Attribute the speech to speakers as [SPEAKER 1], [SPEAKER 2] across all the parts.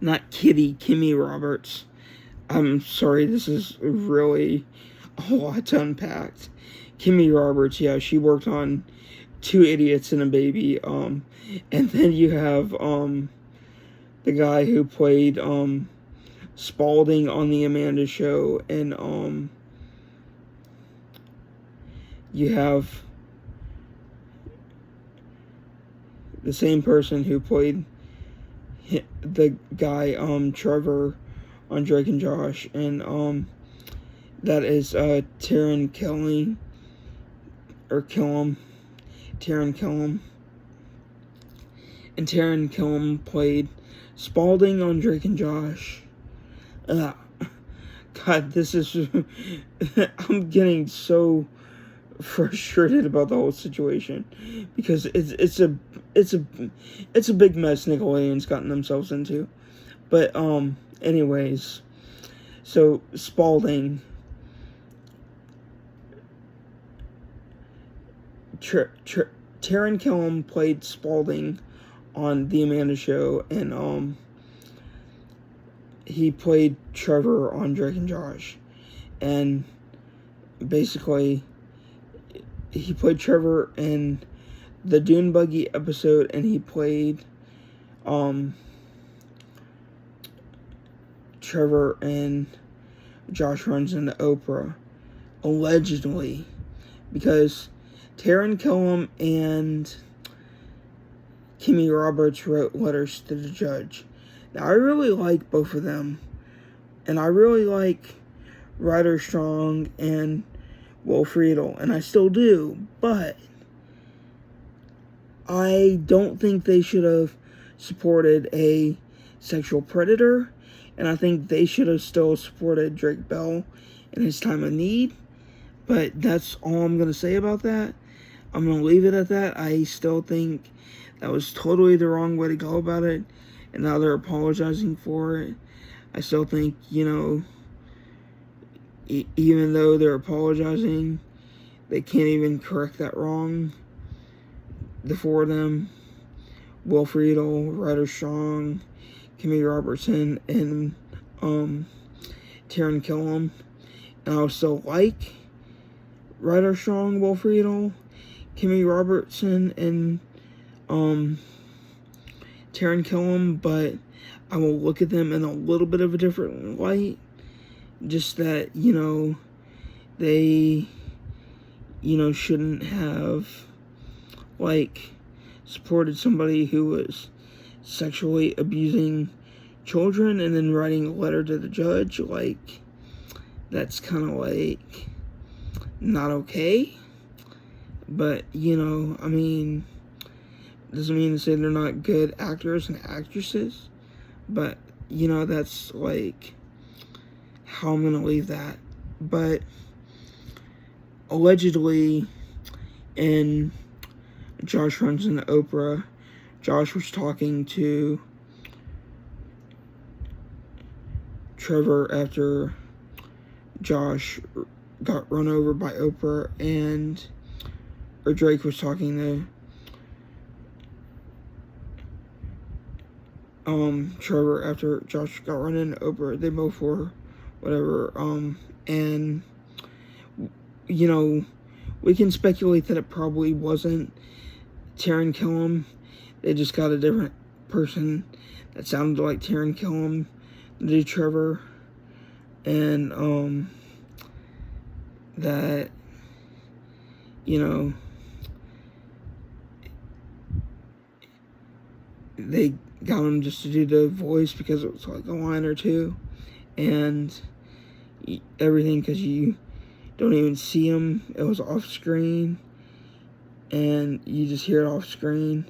[SPEAKER 1] not Kitty, Kimmy Roberts. I'm sorry, this is really a lot to unpack. Kimmy Roberts, yeah, she worked on Two Idiots and a Baby. And then you have the guy who played Spalding on the Amanda Show, and you have the same person who played the guy Trevor on Drake and Josh, and that is Taron Killam, Taron Killam, and Taron Killam played Spalding on Drake and Josh. God, this is I'm getting so frustrated about the whole situation because it's a big mess Nickelodeon's gotten themselves into. But anyways, so Spalding, Taron Killam played Spalding on the Amanda Show, and he played Trevor on Drake and Josh, and basically he played Trevor in the Dune Buggy episode, and he played Trevor and Josh Runs into Oprah, allegedly, because Taron Killam and Kimmy Roberts wrote letters to the judge. Now, I really like both of them, and I really like Ryder Strong and Will Friedle, and I still do, but I don't think they should have supported a sexual predator, and I think they should have still supported Drake Bell in his time of need. But that's all I'm going to say about that. I'm going to leave it at that. I still think that was totally the wrong way to go about it, and now they're apologizing for it. I still think, even though they're apologizing, they can't even correct that wrong. The four of them, Will Friedle, Ryder Strong, Kimmy Robertson, and Taron Killam. And I still like Ryder Strong, Will Friedle, Kimmy Robertson, and Taron Killam, but I will look at them in a little bit of a different light. Just that, they, shouldn't have, supported somebody who was sexually abusing children and then writing a letter to the judge. That's kind of, not okay. But, doesn't mean to say they're not good actors and actresses. But, that's, how I'm going to leave that. But allegedly, in Josh Runs into Oprah, Josh was talking to Trevor after Josh got run over by Oprah, or Drake was talking to Trevor after Josh got run into Oprah. They both were whatever, and we can speculate that it probably wasn't Taron Killam. They just got a different person that sounded like Taron Killam to do Trevor, and that they got him just to do the voice because it was a line or two, and everything, because you don't even see him. It was off screen, and you just hear it off screen.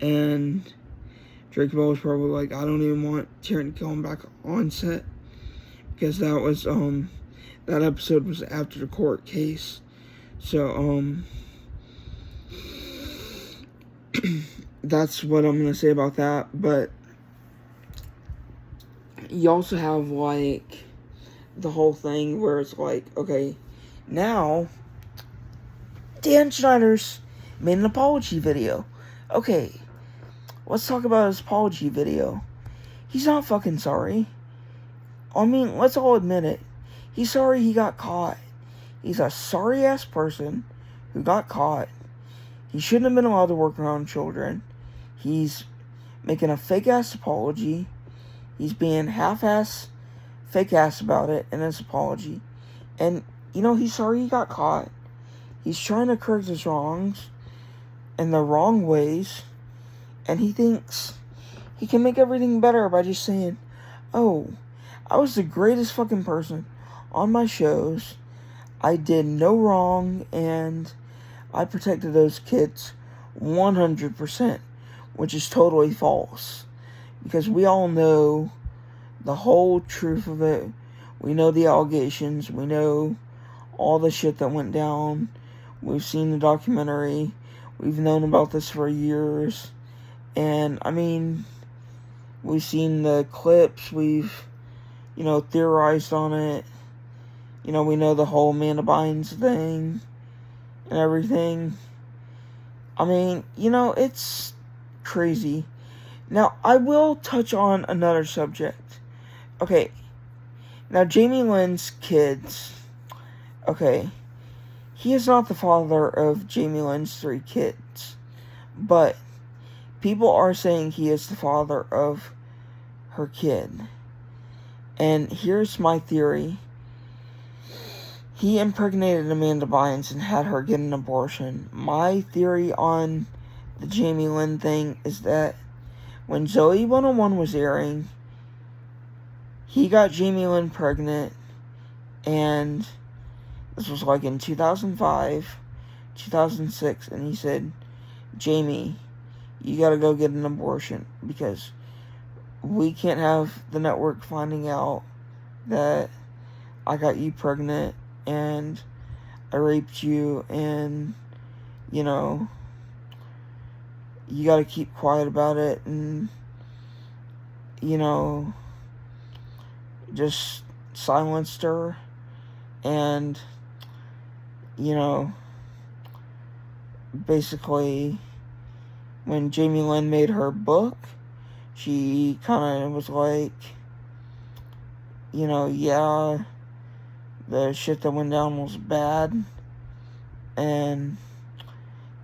[SPEAKER 1] And Drake Bell was probably like, I don't even want Taron to come back on set, because that was that episode was after the court case. So that's what I'm gonna say about that. But you also have the whole thing where it's okay, now Dan Schneider's made an apology video. Okay, let's talk about his apology video. He's not fucking sorry. I mean, let's all admit it. He's sorry he got caught. He's a sorry-ass person who got caught. He shouldn't have been allowed to work around children. He's making a fake-ass apology. He's being half-ass, fake-ass about it in his apology. And, he's sorry he got caught. He's trying to correct his wrongs in the wrong ways. And he thinks he can make everything better by just saying, oh, I was the greatest fucking person on my shows. I did no wrong, and I protected those kids 100%, which is totally false. Because we all know the whole truth of it. We know the allegations. We know all the shit that went down. We've seen the documentary. We've known about this for years. And, I mean, we've seen the clips. We've, theorized on it. We know the whole Amanda Bynes thing and everything. I mean, it's crazy. Now, I will touch on another subject. Okay. Now, Jamie Lynn's kids. Okay. He is not the father of Jamie Lynn's 3 kids. But people are saying he is the father of her kid. And here's my theory. He impregnated Amanda Bynes and had her get an abortion. My theory on the Jamie Lynn thing is that when Zoe 101 was airing, he got Jamie Lynn pregnant, and this was like in 2005, 2006, and he said, Jamie, you gotta go get an abortion, because we can't have the network finding out that I got you pregnant, and I raped you, and, you gotta keep quiet about it, and, just silenced her, and, basically, when Jamie Lynn made her book, she kind of was like, yeah, the shit that went down was bad, and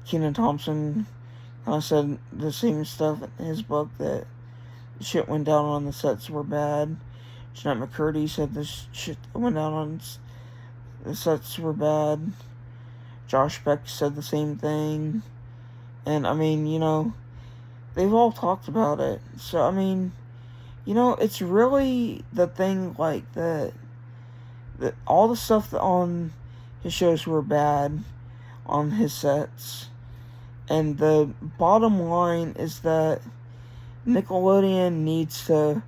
[SPEAKER 1] Kenan Thompson kind of said the same stuff in his book, that the shit went down on the sets were bad. Jeanette McCurdy said the shit that went down on the sets were bad. Josh Beck said the same thing. And, I mean, they've all talked about it. So, I mean, it's really the thing, like, that all the stuff on his shows were bad on his sets. And the bottom line is that Nickelodeon needs to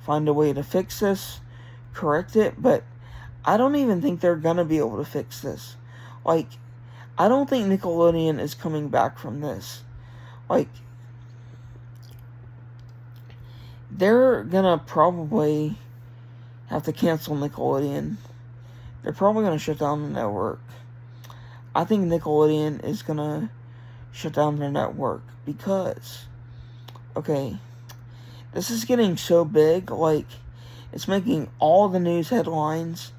[SPEAKER 1] find a way to fix this, correct it, but I don't even think they're gonna be able to fix this. Like, I don't think Nickelodeon is coming back from this. Like, they're gonna probably have to cancel Nickelodeon. They're probably gonna shut down the network. I think Nickelodeon is gonna shut down their network because, okay, this is getting so big, like, it's making all the news headlines.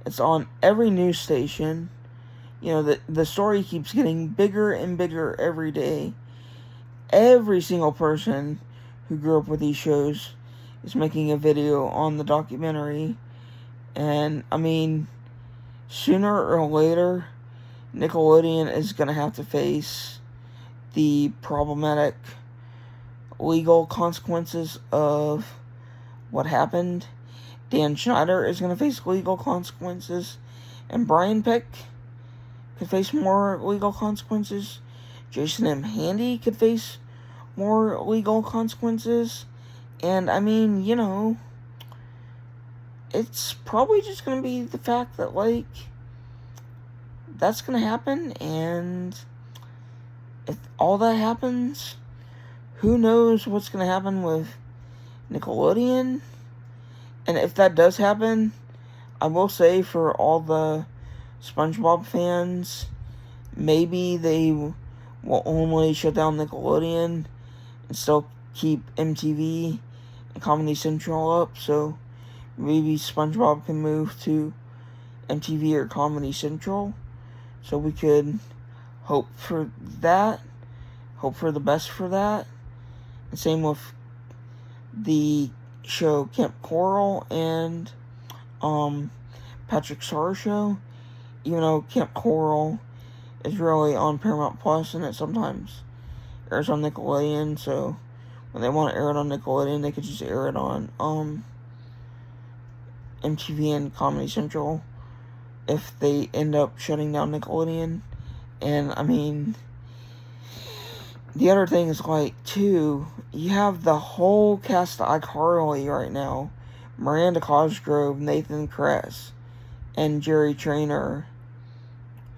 [SPEAKER 1] It's on every news station. The story keeps getting bigger and bigger every day. Every single person who grew up with these shows is making a video on the documentary. And, I mean, sooner or later, Nickelodeon is going to have to face the problematic legal consequences of what happened. Dan Schneider is going to face legal consequences, and Brian Peck could face more legal consequences. Jason M. Handy could face more legal consequences. And, I mean, it's probably just going to be the fact that, like, that's going to happen, and if all that happens, who knows what's going to happen with Nickelodeon. And if that does happen, I will say, for all the SpongeBob fans, maybe they will only shut down Nickelodeon and still keep MTV Comedy Central up, so maybe SpongeBob can move to MTV or Comedy Central, so we could hope for that, hope for the best for that. And same with the show Camp Coral and Patrick Star Show, even though Camp Coral is really on Paramount Plus and it sometimes airs on Nickelodeon, so when they want to air it on Nickelodeon, they could just air it on MTV and Comedy Central if they end up shutting down Nickelodeon. And I mean, the other thing is, like, too, you have the whole cast of iCarly right now. Miranda Cosgrove, Nathan Kress, and Jerry Trainer,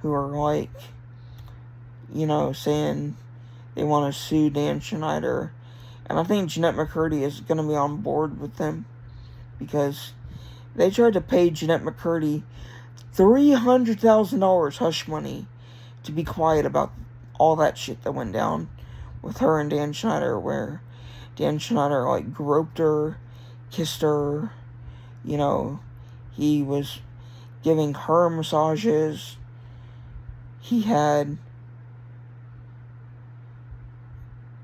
[SPEAKER 1] who are, like, you know, saying they want to sue Dan Schneider. And I think Jeanette McCurdy is going to be on board with them, because they tried to pay Jeanette McCurdy $300,000 hush money to be quiet about all that shit that went down with her and Dan Schneider, where Dan Schneider, like, groped her, kissed her, you know, he was giving her massages, he had,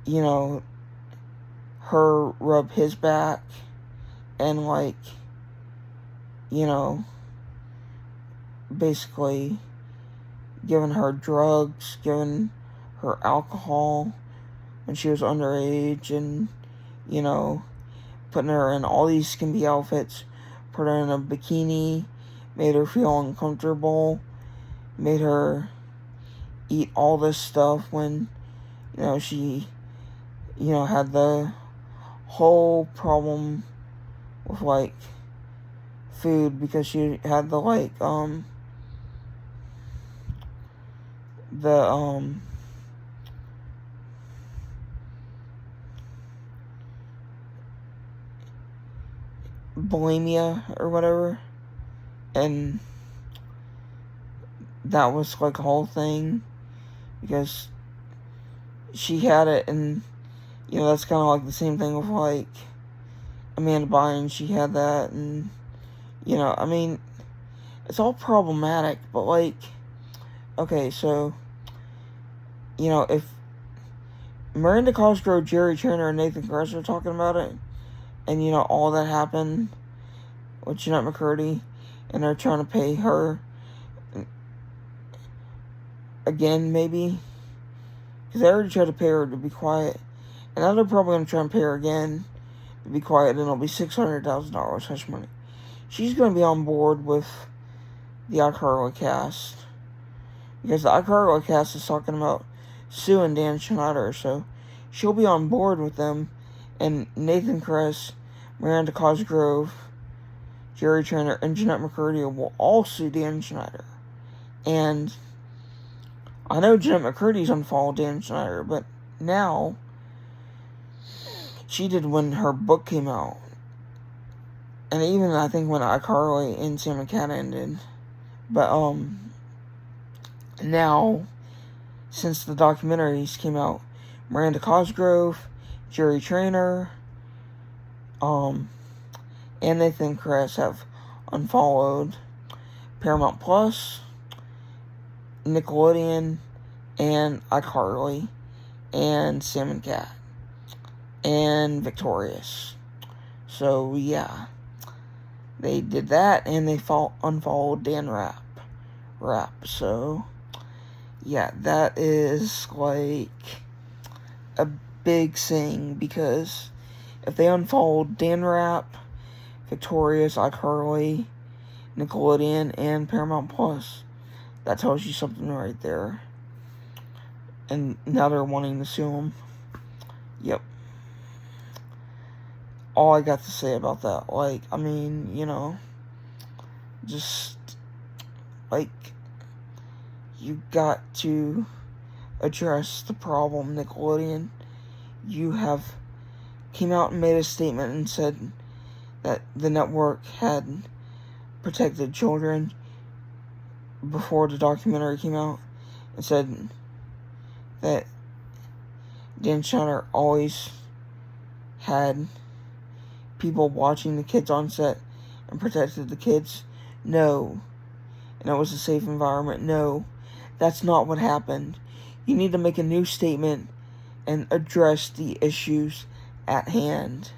[SPEAKER 1] you know, her rub his back, and, like, you know, basically giving her drugs, giving her alcohol when she was underage, and, you know, putting her in all these skimpy outfits, put her in a bikini, made her feel uncomfortable, made her eat all this stuff when, you know, she, you know, had the whole problem with, like, food, because she had the, like, bulimia or whatever, and that was, like, a whole thing, because she had it, and, you know, that's kind of like the same thing with, like, Amanda Bynes. She had that, and, you know, I mean, it's all problematic, but, like, okay, so, you know, if Miranda Cosgrove, Jerry Trainer, and Nathan Kress are talking about it, and, you know, all that happened with Jeanette McCurdy, and they're trying to pay her again, maybe, because they already tried to pay her to be quiet, and now they're probably going to try and pay her again to be quiet, and it'll be $600,000 hush money. She's going to be on board with the iCarly cast, because the iCarly cast is talking about suing Dan Schneider, so she'll be on board with them, and Nathan Kress, Miranda Cosgrove, Jerry Trainer, and Jeanette McCurdy will all sue Dan Schneider. And I know Jeanette McCurdy's unfollowed Dan Schneider, but now she did when her book came out. And even, I think, when iCarly and Sam and Cat ended. But, now, since the documentaries came out, Miranda Cosgrove, Jerry Trainer, and Nathan Kress have unfollowed Paramount Plus, Nickelodeon, and iCarly, and Sam and Cat, and Victorious. So, yeah, they did that, and they unfollowed Dan Rapp. So, yeah, that is, like, a big thing, because if they unfollowed Dan Rapp, Victorious, iCarly, Nickelodeon, and Paramount Plus, that tells you something right there. And now they're wanting to sue him. Yep. All I got to say about that. Like, I mean, you know, just, like, you got to address the problem, Nickelodeon. You have came out and made a statement and said that the network had protected children before the documentary came out, and said that Dan Schneider always had people watching the kids on set and protected the kids? No. And it was a safe environment? No. That's not what happened. You need to make a new statement and address the issues at hand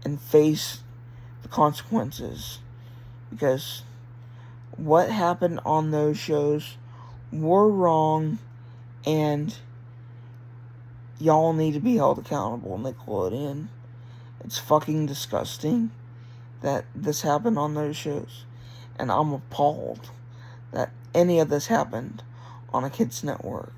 [SPEAKER 1] and face the consequences. Because what happened on those shows were wrong, and y'all need to be held accountable, Nickelodeon. It's fucking disgusting that this happened on those shows. And I'm appalled that any of this happened on a kids' network.